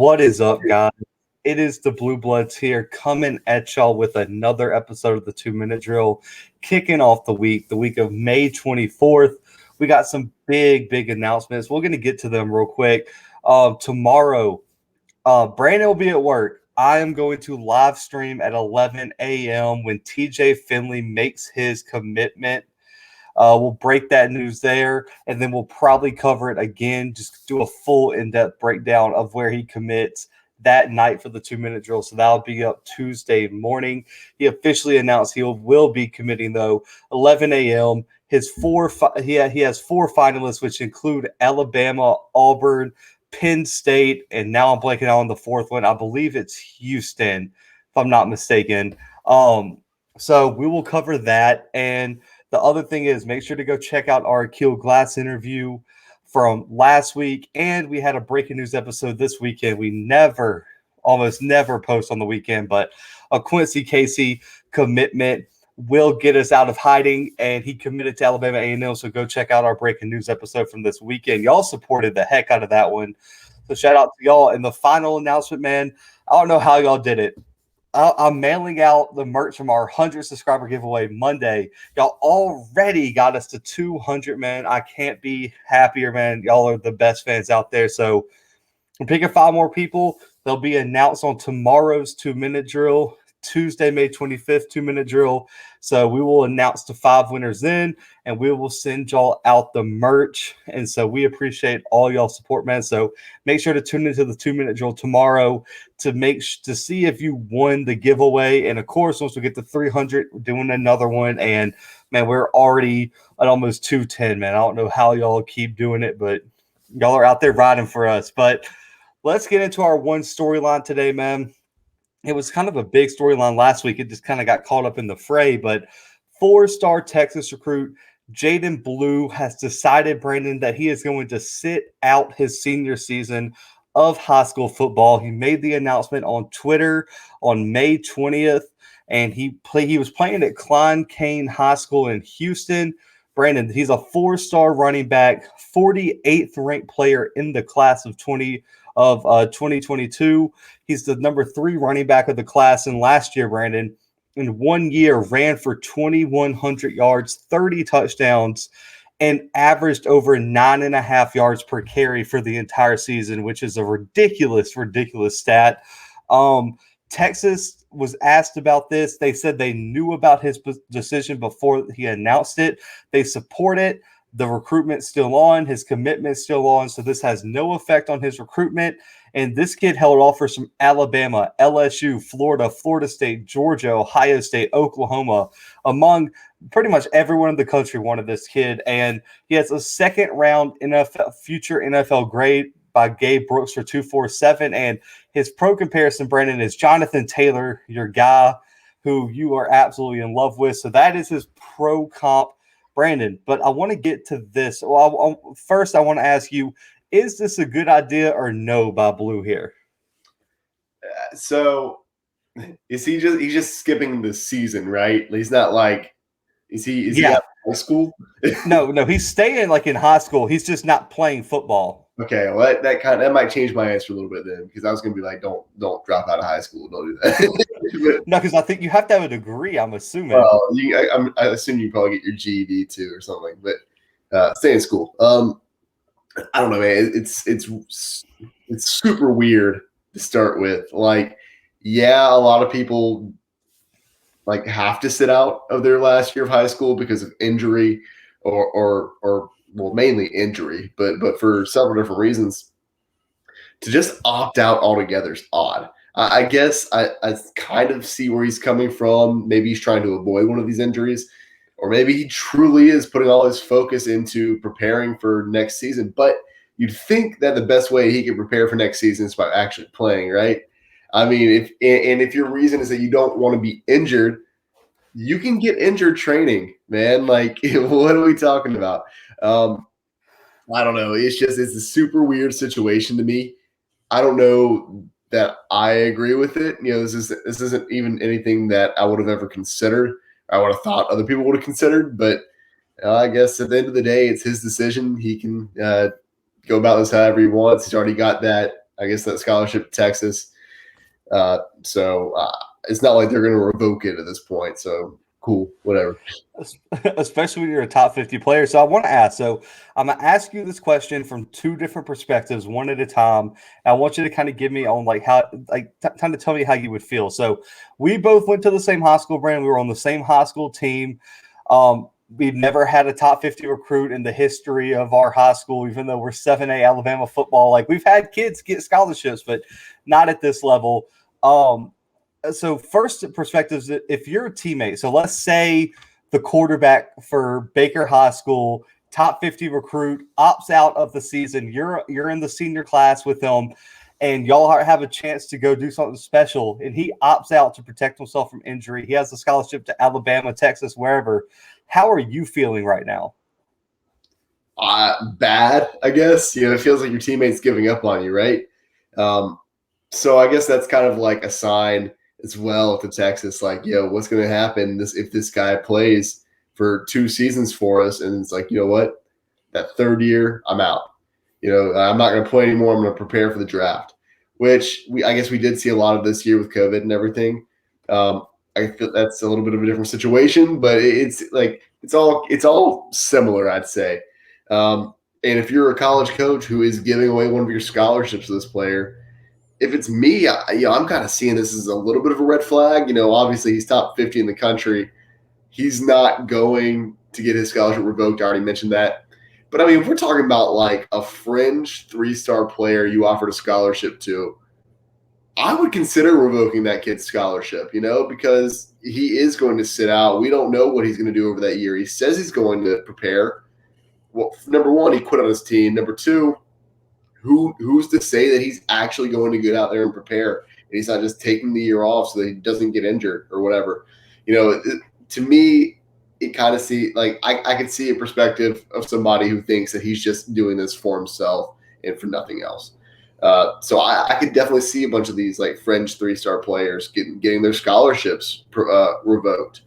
What is up, guys? It is the Bluebloods here coming at y'all with another episode of the 2 Minute Drill, kicking off the week of May 24th. We got some big announcements. We're going to get to them real quick. Tomorrow, Brandon will be at work. I am going to live stream at 11 a.m. when TJ Finley makes his commitment. We'll break that news there, and then we'll probably cover it again, just do a full in-depth breakdown of where he commits that night for the 2 Minute Drill. So that'll be up Tuesday morning. He officially announced he will be committing, though, 11 a.m. He has four finalists, which include Alabama, Auburn, Penn State, and now I'm blanking out on the fourth one. I believe it's Houston, if I'm not mistaken. So we will cover that. And the other thing is, make sure to go check out our Akil Glass interview from last week. And we had a breaking news episode this weekend. We almost never post on the weekend, but a Quincy Casey commitment will get us out of hiding, and he committed to Alabama A&M. So go check out our breaking news episode from this weekend. Y'all supported the heck out of that one. So shout out to y'all. And the final announcement, man, I don't know how y'all did it. I'm mailing out the merch from our 100 subscriber giveaway Monday. Y'all already got us to 200, man. I can't be happier, man. Y'all are the best fans out there. So I'm picking 5 more people. They'll be announced on tomorrow's 2 Minute Drill, Tuesday, May 25th, 2 Minute Drill. So we will announce the 5 winners then, and we will send y'all out the merch. And so we appreciate all y'all support, man. So make sure to tune into the 2 Minute Drill tomorrow to see if you won the giveaway. And of course, once we get to 300, we're doing another one. And man, we're already at almost 210, man. I don't know how y'all keep doing it, but y'all are out there riding for us. But let's get into our one storyline today, man. It was kind of a big storyline last week. It just kind of got caught up in the fray, but 4-star Texas recruit Jaydon Blue has decided, Brandon, that he is going to sit out his senior season of high school football. He made the announcement on Twitter on May 20th, and he was playing at Klein Cain High School in Houston. Brandon, he's a 4-star running back, 48th ranked player in the class of 2022. He's the number 3 running back of the class. And last year, Brandon, in 1 year, ran for 2,100 yards, 30 touchdowns, and averaged over 9.5 yards per carry for the entire season, which is a ridiculous stat. Texas was asked about this. They said they knew about his decision before he announced it. They support it. The recruitment's still on. His commitment's still on. So this has no effect on his recruitment. And this kid held offers from Alabama, LSU, Florida, Florida State, Georgia, Ohio State, Oklahoma, among pretty much everyone in the country wanted this kid. And he has a 2nd-round future NFL grade by Gabe Brooks for 247. And his pro comparison, Brandon, is Jonathan Taylor, your guy who you are absolutely in love with. So that is his pro comp, Brandon. But I want to get to this. Well, first, I want to ask you, is this a good idea or no by Blue here? So is he's just skipping the season, right? He's not like, is he out of high school? No, he's staying like in high school. He's just not playing football. Okay, well that might change my answer a little bit then, because I was gonna be like, don't drop out of high school, don't do that. No, because I think you have to have a degree, I'm assuming. Well, I assume you probably get your GED too or something, but stay in school. I don't know, man. It's super weird to start with. Like, yeah, a lot of people like have to sit out of their last year of high school because of injury or well, mainly injury, but for several different reasons. To just opt out altogether is odd. I guess I kind of see where he's coming from. Maybe he's trying to avoid one of these injuries, or maybe he truly is putting all his focus into preparing for next season. But you'd think that the best way he can prepare for next season is by actually playing, right? I mean, if your reason is that you don't want to be injured, you can get injured training, man. Like, what are we talking about? I don't know. It's a super weird situation to me. I don't know that I agree with it. You know, this isn't even anything that I would have ever considered. I would have thought other people would have considered, but I guess at the end of the day, it's his decision. He can go about this however he wants. He's already got that I guess, that scholarship to Texas. So it's not like they're going to revoke it at this point. So cool, whatever. Especially when you're a top 50 player. So I want to ask. So I'm gonna ask you this question from two different perspectives, one at a time. I want you to kind of give me on like how, like, kind of tell me how you would feel. So we both went to the same high school, Brandon. We were on the same high school team. We've never had a top 50 recruit in the history of our high school, even though we're 7A Alabama football. Like, we've had kids get scholarships, but not at this level. So first perspectives, if you're a teammate, so let's say the quarterback for Baker High School, top 50 recruit, opts out of the season. You're in the senior class with him, and y'all have a chance to go do something special, and he opts out to protect himself from injury. He has a scholarship to Alabama, Texas, wherever. How are you feeling right now? Bad, I guess. It feels like your teammate's giving up on you, right? So I guess that's kind of like a sign as well to Texas, like, what's going to happen if this guy plays for 2 seasons for us? And it's like, you know what? That third year, I'm out. I'm not going to play anymore. I'm going to prepare for the draft, which I guess we did see a lot of this year with COVID and everything. I feel that's a little bit of a different situation, but it's all similar, I'd say. And if you're a college coach who is giving away one of your scholarships to this player, if it's me, I'm kind of seeing this as a little bit of a red flag. Obviously he's top 50 in the country. He's not going to get his scholarship revoked. I already mentioned that. But I mean, if we're talking about like a fringe 3-star player you offered a scholarship to, I would consider revoking that kid's scholarship, because he is going to sit out. We don't know what he's going to do over that year. He says he's going to prepare. Well, number one, he quit on his team. Number two, who's to say that he's actually going to get out there and prepare, and he's not just taking the year off so that he doesn't get injured or whatever? To me, it kind of I could see a perspective of somebody who thinks that he's just doing this for himself and for nothing else. So I could definitely see a bunch of these like fringe 3-star players getting their scholarships revoked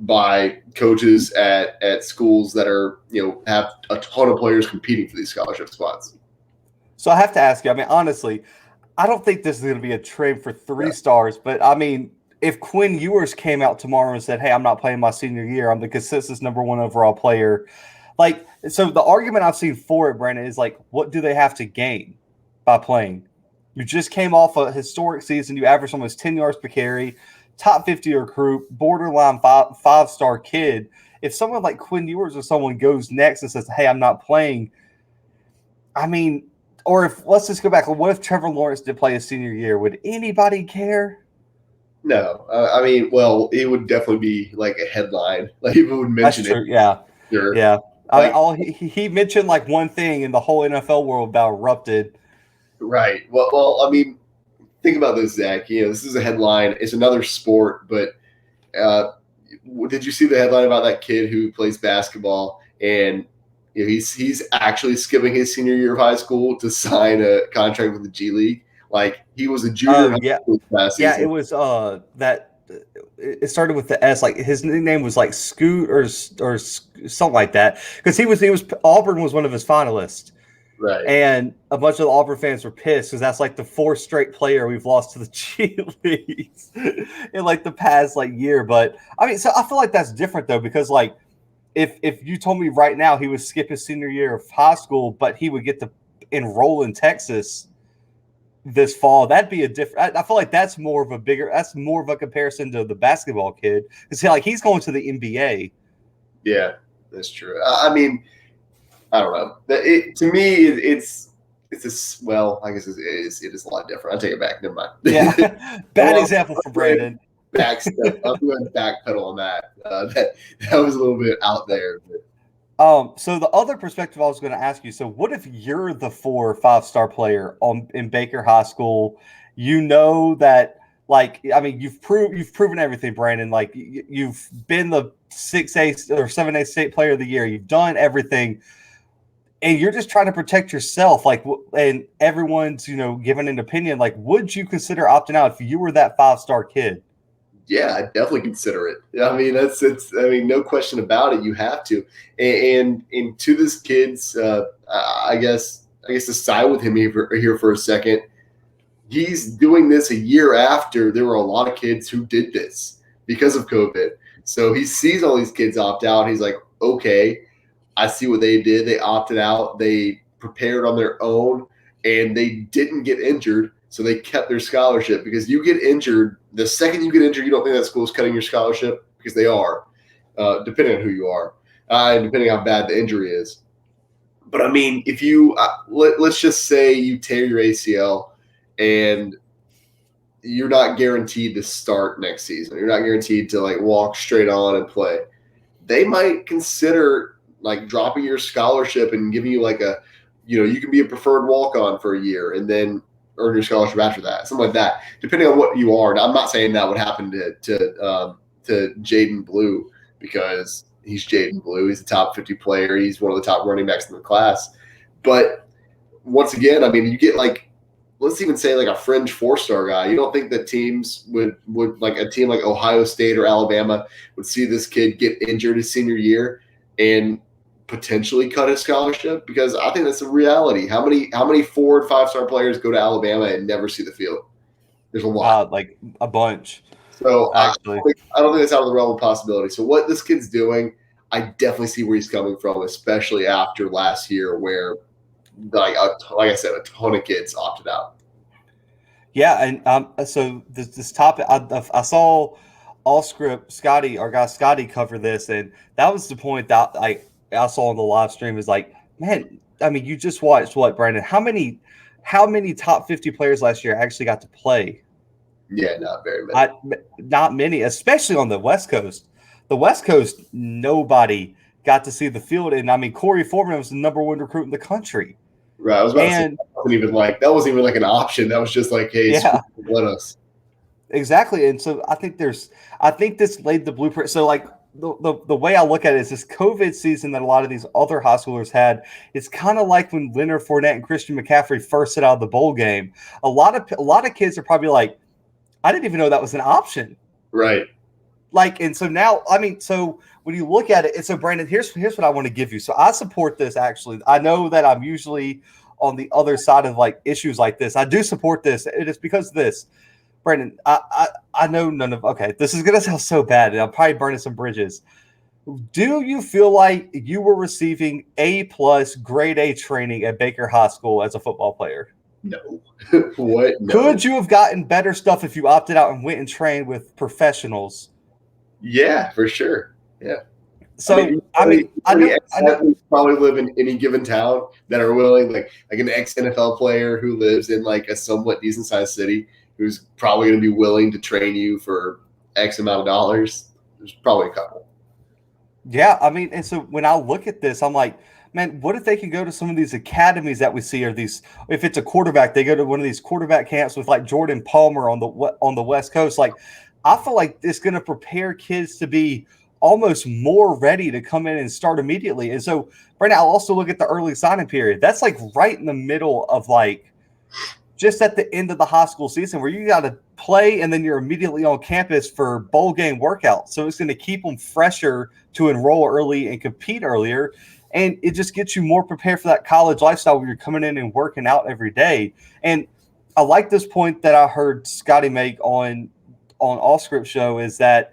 by coaches at schools that are have a ton of players competing for these scholarship spots. So I have to ask you, I mean, honestly, I don't think this is going to be a trade for 3 stars, but I mean, if Quinn Ewers came out tomorrow and said, hey, I'm not playing my senior year, I'm the consensus number 1 overall player. Like, so the argument I've seen for it, Brandon, is like, what do they have to gain by playing? You just came off a historic season. You averaged almost 10 yards per carry, top 50 recruit, borderline 5-star kid. If someone like Quinn Ewers or someone goes next and says, hey, I'm not playing, I mean, or if, let's just go back. What if Trevor Lawrence did play his senior year? Would anybody care? No. I mean, well, it would definitely be like a headline. Like, people would mention That's true. it. Yeah. Sure. Yeah. I mean, he mentioned like one thing and the whole NFL world about erupted. Right. Well, I mean, think about this, Zach. This is a headline. It's another sport, but did you see the headline about that kid who plays basketball and he's actually skipping his senior year of high school to sign a contract with the G League? Like, he was a junior in high school last season. It was that it started with the S. Like, his nickname was like Scoot or something like that, because he was Auburn was one of his finalists. Right. And a bunch of the Auburn fans were pissed because that's like the 4th straight player we've lost to the G Leagues in like the past like year. But I mean, so I feel like that's different though, because like if you told me right now he would skip his senior year of high school, but he would get to enroll in Texas this fall, that'd be a different. I feel like that's more of a comparison to the basketball kid, because he's going to the NBA. Yeah, that's true. I mean, I don't know. To me, it's well, I guess it is a lot different. I'll take it back. Never mind. Yeah, bad example for Brandon. Backstep. I'm going to backpedal on that. That was a little bit out there. But. So the other perspective I was going to ask you. So what if you're the 4 or 5-star player in Baker High School? That, like, I mean, you've proven everything, Brandon. Like, you've been the 6A or 7A state player of the year. You've done everything. And you're just trying to protect yourself, like, and everyone's, giving an opinion. Like, would you consider opting out if you were that 5-star kid? Yeah, I'd definitely consider it. I mean, no question about it. You have to. And to this kid's, I guess, I guess, to side with him here for a second. He's doing this a year after there were a lot of kids who did this because of COVID. So he sees all these kids opt out. He's like, okay, I see what they did. They opted out. They prepared on their own, and they didn't get injured. So they kept their scholarship, because you get injured. The second you get injured, you don't think that school is cutting your scholarship, because they are, depending on who you are, and depending on how bad the injury is. But I mean, if you let's just say you tear your ACL and you're not guaranteed to start next season, you're not guaranteed to like walk straight on and play, they might consider like dropping your scholarship and giving you like a, you can be a preferred walk-on for a year and then earn your scholarship after that, something like that, depending on what you are. And I'm not saying that would happen to Jaydon Blue, because he's Jaydon Blue. He's a top 50 player. He's one of the top running backs in the class. But once again, I mean, you get like, let's even say like a fringe 4-star guy. You don't think that teams would like a team like Ohio State or Alabama would see this kid get injured his senior year and potentially cut his scholarship? Because I think that's a reality. How many 4- and 5-star players go to Alabama and never see the field? There's a lot. Like a bunch. So actually, I don't think it's out of the realm of possibility. So what this kid's doing, I definitely see where he's coming from, especially after last year, where like I said, a ton of kids opted out. Yeah, and so this topic, I saw All Script Scotty, our guy Scotty, cover this, and that was the point that I saw on the live stream, is like, man, I mean, you just watched what, Brandon? How many top 50 players last year actually got to play? Yeah, not very many. Not many, especially on the West Coast. The West Coast, nobody got to see the field, and I mean, Corey Foreman was the number 1 recruit in the country. Right, I was about to say, that wasn't even like an option. That was just like, hey, yeah, let us. Exactly, and so I think this laid the blueprint. So like the way I look at it is this COVID season that a lot of these other high schoolers had. It's kind of like when Leonard Fournette and Christian McCaffrey first hit out of the bowl game. A lot of kids are probably like, I didn't even know that was an option. Right. Like, and so now, I mean, so when you look at it, and so Brandon, here's what I want to give you. So I support this, actually. I know that I'm usually on the other side of like issues like this. I do support this. It is because of this. Brandon, I know none of, okay, this is going to sound so bad, and I'm probably burning some bridges. Do you feel like you were receiving A+ grade A training at Baker High School as a football player? No. What? No. Could you have gotten better stuff if you opted out and went and trained with professionals? Yeah, for sure. Yeah. So I know probably live in any given town that are willing, like an ex-NFL player who lives in like a somewhat decent sized city, who's probably going to be willing to train you for X amount of dollars. There's probably a couple. Yeah, I mean, and so when I look at this, I'm like, man, what if they can go to some of these academies that we see, or these, if it's a quarterback, they go to one of these quarterback camps with like Jordan Palmer on the West Coast. Like, I feel like it's going to prepare kids to be almost more ready to come in and start immediately. And so, Brandon, I'll also look at the early signing period. That's like right in the middle of like just at the end of the high school season, where you got to play and then you're immediately on campus for bowl game workouts. So it's going to keep them fresher to enroll early and compete earlier. And it just gets you more prepared for that college lifestyle where you're coming in and working out every day. And I like this point that I heard Scotty make on All Script Show, is that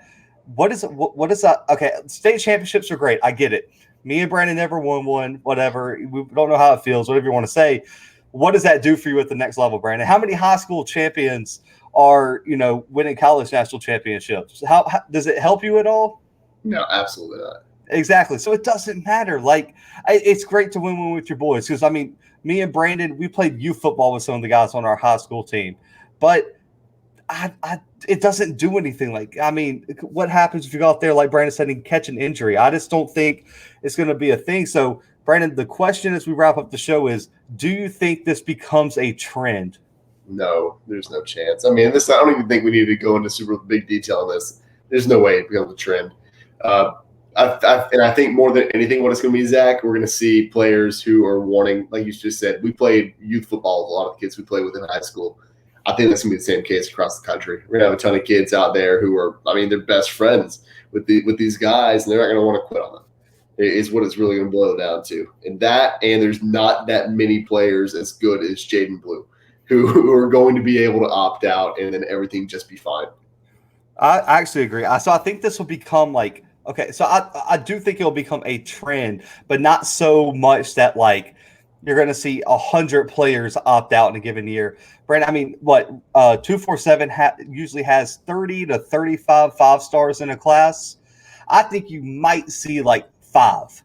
what is that? Okay, state championships are great. I get it. Me and Brandon never won one, whatever. We don't know how it feels, whatever you want to say. What does that do for you at the next level, Brandon? How many high school champions are, winning college national championships? How does it help you at all? No, absolutely not. Exactly. So it doesn't matter. Like, it's great to win with your boys, because, I mean, me and Brandon, we played youth football with some of the guys on our high school team, but it doesn't do anything. Like, I mean, what happens if you go out there, like Brandon said, and catch an injury? I just don't think it's going to be a thing. So, Brandon, the question as we wrap up the show is, do you think this becomes a trend? No, there's no chance. I mean, I don't even think we need to go into super big detail on this. There's no way it becomes a trend. I think more than anything, what it's going to be, Zach, we're going to see players who are wanting, like you just said, we played youth football with a lot of kids we played with in high school. I think that's going to be the same case across the country. We're going to have a ton of kids out there who are, I mean, they're best friends with these guys, and they're not going to want to quit on them. is what it's really going to boil down to. And there's not that many players as good as Jaydon Blue who are going to be able to opt out and then everything just be fine. I actually agree. So I think this will become like, okay, so I do think it'll become a trend, but not so much that like you're going to see 100 players opt out in a given year. Brandon, I mean, what 247 usually has 30 to 35 5-stars in a class. I think you might see like 5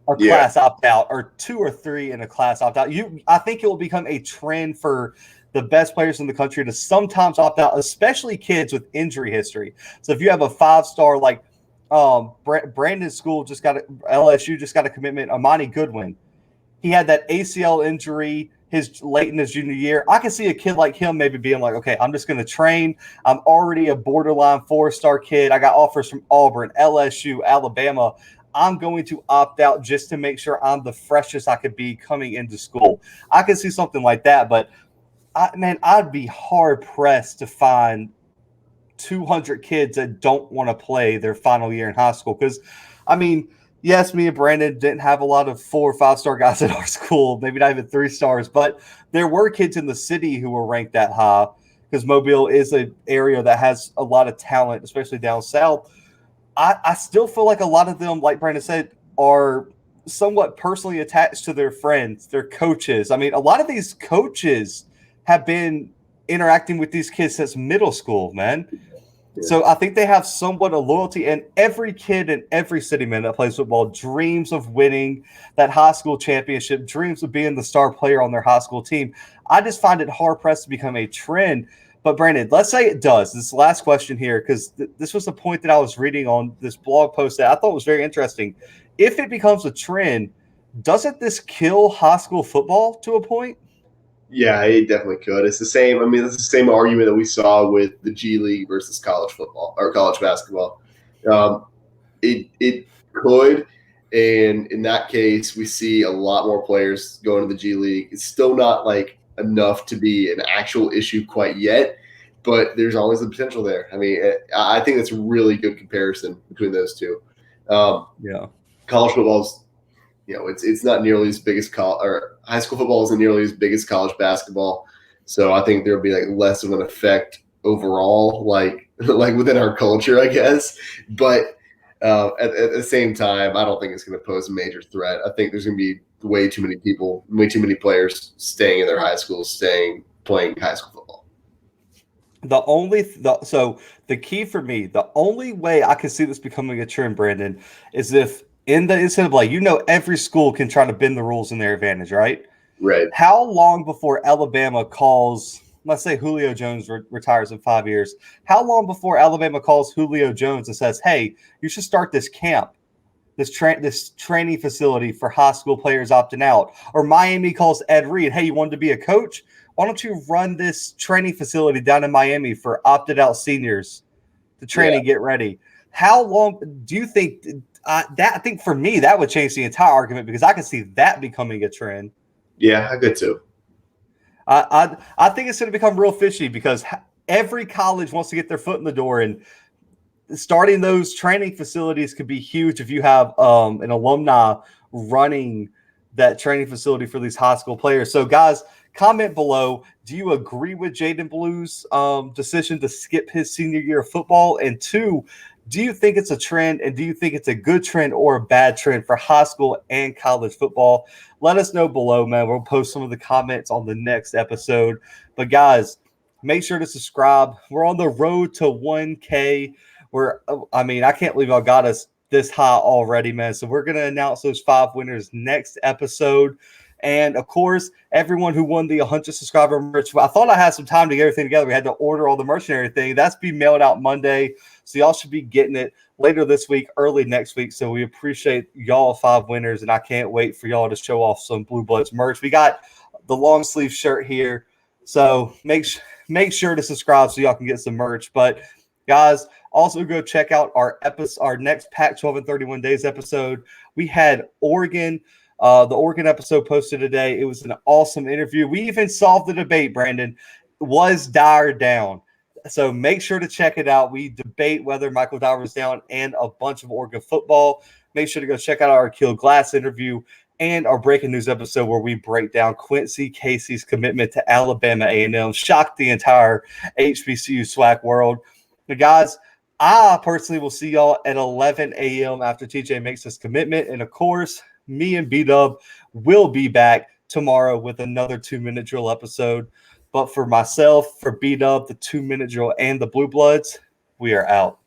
a class opt out, or 2 or 3 in a class opt out. I think it will become a trend for the best players in the country to sometimes opt out, especially kids with injury history. So if you have a 5-star like Brandon's school LSU just got a commitment, Amani Goodwin. He had that ACL injury late in his junior year. I can see a kid like him maybe being like, okay, I'm just going to train. I'm already a borderline 4-star kid. I got offers from Auburn, LSU, Alabama. I'm going to opt out just to make sure I'm the freshest I could be coming into school. I can see something like that, but I'd be hard pressed to find 200 kids that don't want to play their final year in high school. Because, I mean, yes, me and Brandon didn't have a lot of 4 or 5-star guys at our school, maybe not even 3 stars, but there were kids in the city who were ranked that high because Mobile is an area that has a lot of talent, especially down south. I still feel like a lot of them, like Brandon said, are somewhat personally attached to their friends, their coaches. I mean, a lot of these coaches have been interacting with these kids since middle school, man. Yeah. So I think they have somewhat of loyalty, and every kid in every city, man, that plays football dreams of winning that high school championship, dreams of being the star player on their high school team. I just find it hard-pressed to become a trend. But Brandon, let's say it does. This last question here, because this was the point that I was reading on this blog post that I thought was very interesting. If it becomes a trend, doesn't this kill high school football to a point? Yeah, it definitely could. It's the same. I mean, it's the same argument that we saw with the G League versus college football or college basketball. It could, and in that case, we see a lot more players going to the G League. It's still not like enough to be an actual issue quite yet, but there's always the potential there. I mean, I think that's a really good comparison between those two. College football's, it's not nearly as big as or high school football isn't nearly as big as college basketball. So I think there'll be like less of an effect overall, like within our culture, I guess. But at the same time, I don't think it's going to pose a major threat. I think there's going to be way too many players staying in their high schools, playing high school football. So the key for me, the only way I can see this becoming a trend, Brandon, is if in the NCAA, every school can try to bend the rules in their advantage, right? Right. How long before Alabama calls, let's say Julio Jones retires in 5 years, how long before Alabama calls Julio Jones and says, hey, you should start this camp, this training facility for high school players opting out? Or Miami calls Ed Reed, hey, you wanted to be a coach? Why don't you run this training facility down in Miami for opted out seniors to train and get ready? How long do you think I think for me, that would change the entire argument, because I can see that becoming a trend. Yeah, I could too. I think it's going to become real fishy, because every college wants to get their foot in the door, and starting those training facilities could be huge if you have an alumni running that training facility for these high school players. So, guys, comment below. Do you agree with Jaydon Blue's decision to skip his senior year of football? And 2, do you think it's a trend, and do you think it's a good trend or a bad trend for high school and college football? Let us know below, man. We'll post some of the comments on the next episode. But, guys, make sure to subscribe. We're on the road to 1K. I can't believe y'all got us this high already, man. So we're going to announce those 5 winners next episode. And, of course, everyone who won the 100 subscriber merch, I thought I had some time to get everything together. We had to order all the merch and everything. That's be mailed out Monday. So y'all should be getting it later this week, early next week. So we appreciate y'all 5 winners, and I can't wait for y'all to show off some Bluebloods merch. We got the long sleeve shirt here. So make sure to subscribe so y'all can get some merch. But, guys, also go check out our next Pac-12 in 31 Days episode. We had Oregon. The Oregon episode posted today. It was an awesome interview. We even solved the debate, Brandon. Was Dyer down? So make sure to check it out. We debate whether Michael Dyer was down, and a bunch of Oregon football. Make sure to go check out our Akil Glass interview and our breaking news episode where we break down Quincy Casey's commitment to Alabama A&M. Shocked the entire HBCU SWAC world. But guys, I personally will see y'all at 11 a.m. after TJ makes his commitment. And of course, me and B-Dub will be back tomorrow with another 2-minute drill episode. But for myself, for B-Dub, the 2-minute drill, and the Blue Bloods, we are out.